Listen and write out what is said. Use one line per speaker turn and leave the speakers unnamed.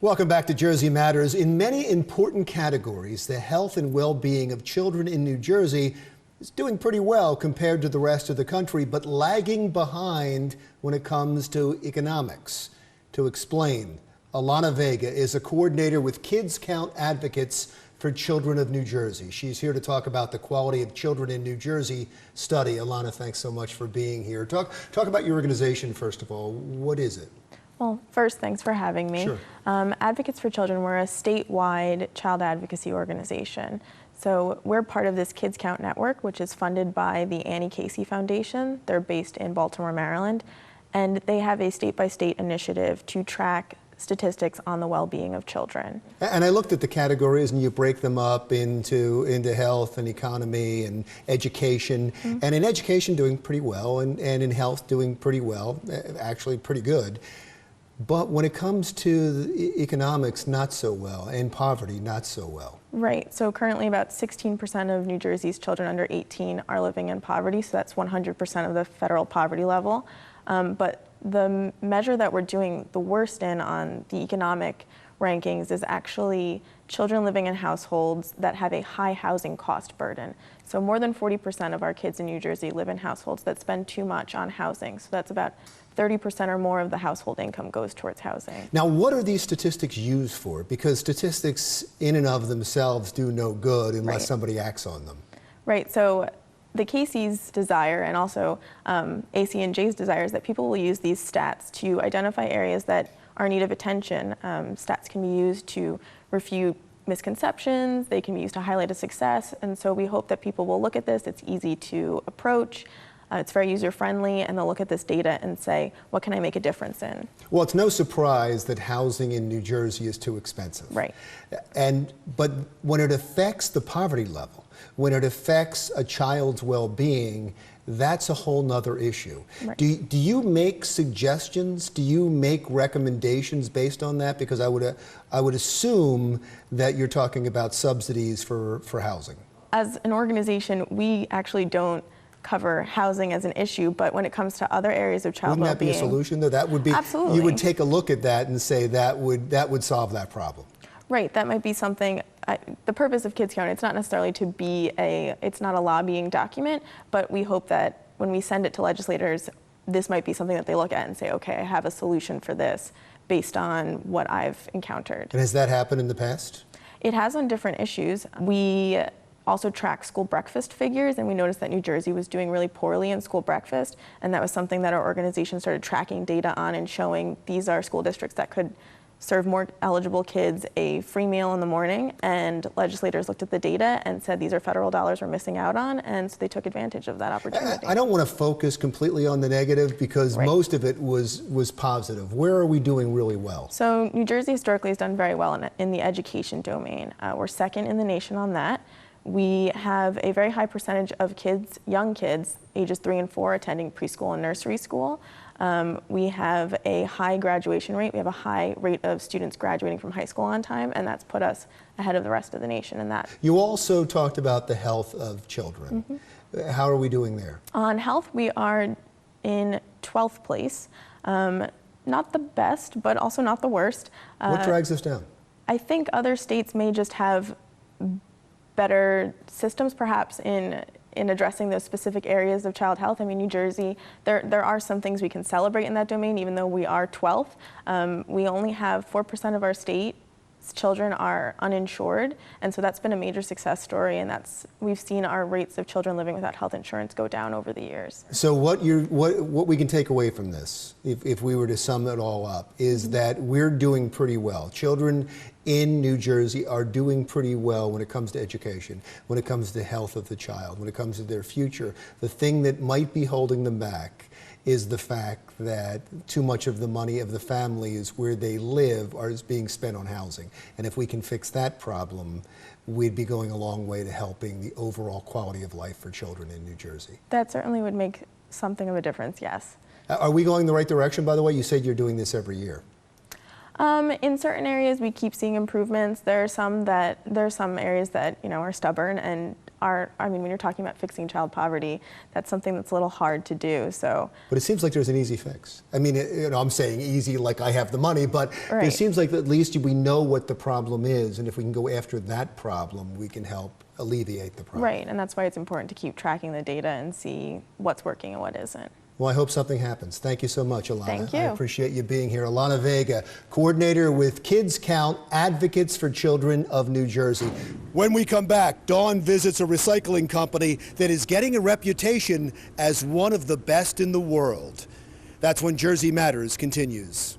Welcome back to Jersey Matters. In many important categories, the health and well-being of children in New Jersey is doing pretty well compared to the rest of the country, but lagging behind when it comes to economics. To explain, Alana Vega is a coordinator with Kids Count Advocates for Children of New Jersey. She's here to talk about the Quality of Children in New Jersey study. Alana, thanks so much for being here. Talk about your organization, first of all. What is it?
Well, first, thanks for having me.
Sure.
Advocates for Children, we're a statewide child advocacy organization. So we're part of this Kids Count network, which is funded by the Annie Casey Foundation. They're based in Baltimore, Maryland, and they have a state-by-state initiative to track statistics on the well-being of children.
And I looked at the categories, and you break them up into health and economy and education. Mm-hmm. And in education, doing pretty well, and in health, doing pretty well, actually pretty good. But when it comes to economics, not so well, and poverty, not so well.
Right. So currently about 16% of New Jersey's children under 18 are living in poverty, so that's 100% of the federal poverty level. But the measure that we're doing the worst in on the economic rankings is actually children living in households that have a high housing cost burden. So more than 40% of our kids in New Jersey live in households that spend too much on housing. So that's about 30% or more of the household income goes towards housing.
Now, what are these statistics used for? Because statistics in and of themselves do no good unless somebody acts on them.
Right. So the Casey's desire, and also AC&J's desire, is that people will use these stats to identify areas that are in need of attention. Stats can be used to refute misconceptions, they can be used to highlight a success, and so we hope that people will look at this. It's easy to approach, it's very user-friendly, and they'll look at this data and say, what can I make a difference in?
Well, it's no surprise that housing in New Jersey is too expensive.
Right.
But when it affects the poverty level, when it affects a child's well-being, that's a whole nother issue.
Right.
Do you make suggestions? Do you make recommendations based on that? Because I would assume that you're talking about subsidies for housing. As
an organization, we actually don't cover housing as an issue, but when it comes to other areas of child well-being.
Wouldn't that be a solution, though? That would be,
absolutely.
You would take a look at that and say that would solve that problem.
Right, that might be something. The purpose of Kids Count, it's not necessarily to be it's not a lobbying document, but we hope that when we send it to legislators, this might be something that they look at and say, okay, I have a solution for this based on what I've encountered.
And has that happened in the past?
It has on different issues. We also track school breakfast figures, and we noticed that New Jersey was doing really poorly in school breakfast, and that was something that our organization started tracking data on and showing these are school districts that could serve more eligible kids a free meal in the morning, and legislators looked at the data and said these are federal dollars we're missing out on, and so they took advantage of that opportunity.
I don't want to focus completely on the negative because most of it was positive. Where are we doing really well?
So New Jersey historically has done very well in the education domain. We're second in the nation on that. We have a very high percentage of kids, young kids, ages 3 and 4, attending preschool and nursery school. We have a high graduation rate. We have a high rate of students graduating from high school on time, and that's put us ahead of the rest of the nation in that.
You also talked about the health of children. Mm-hmm. How are we doing there?
On health, we are in 12th place. Not the best, but also not the worst.
What drags us down?
I think other states may just have better systems, perhaps, in addressing those specific areas of child health. I mean, New Jersey, there are some things we can celebrate in that domain, even though we are 12th. We only have 4% of our state's children are uninsured, and so that's been a major success story, and we've seen our rates of children living without health insurance go down over the years.
So what we can take away from this, if we were to sum it all up, is that we're doing pretty well. Children in New Jersey are doing pretty well when it comes to education, when it comes to health of the child, when it comes to their future. The thing that might be holding them back is the fact that too much of the money of the families where they live is being spent on housing. And if we can fix that problem, we'd be going a long way to helping the overall quality of life for children in New Jersey.
That certainly would make something of a difference, yes.
Are we going the right direction, by the way? You said you're doing this every year.
In certain areas, we keep seeing improvements. There are some areas that are stubborn, and when you're talking about fixing child poverty, that's something that's a little hard to do. So,
but it seems like there's an easy fix. I mean, I'm saying easy like I have the money, but
right.
It seems like at least we know what the problem is, and if we can go after that problem, we can help alleviate the problem.
Right, and that's why it's important to keep tracking the data and see what's working and what isn't.
Well, I hope something happens. Thank you so much, Alana.
Thank you.
I appreciate you being here. Alana Vega, coordinator with Kids Count, Advocates for Children of New Jersey. When we come back, Dawn visits a recycling company that is getting a reputation as one of the best in the world. That's when Jersey Matters continues.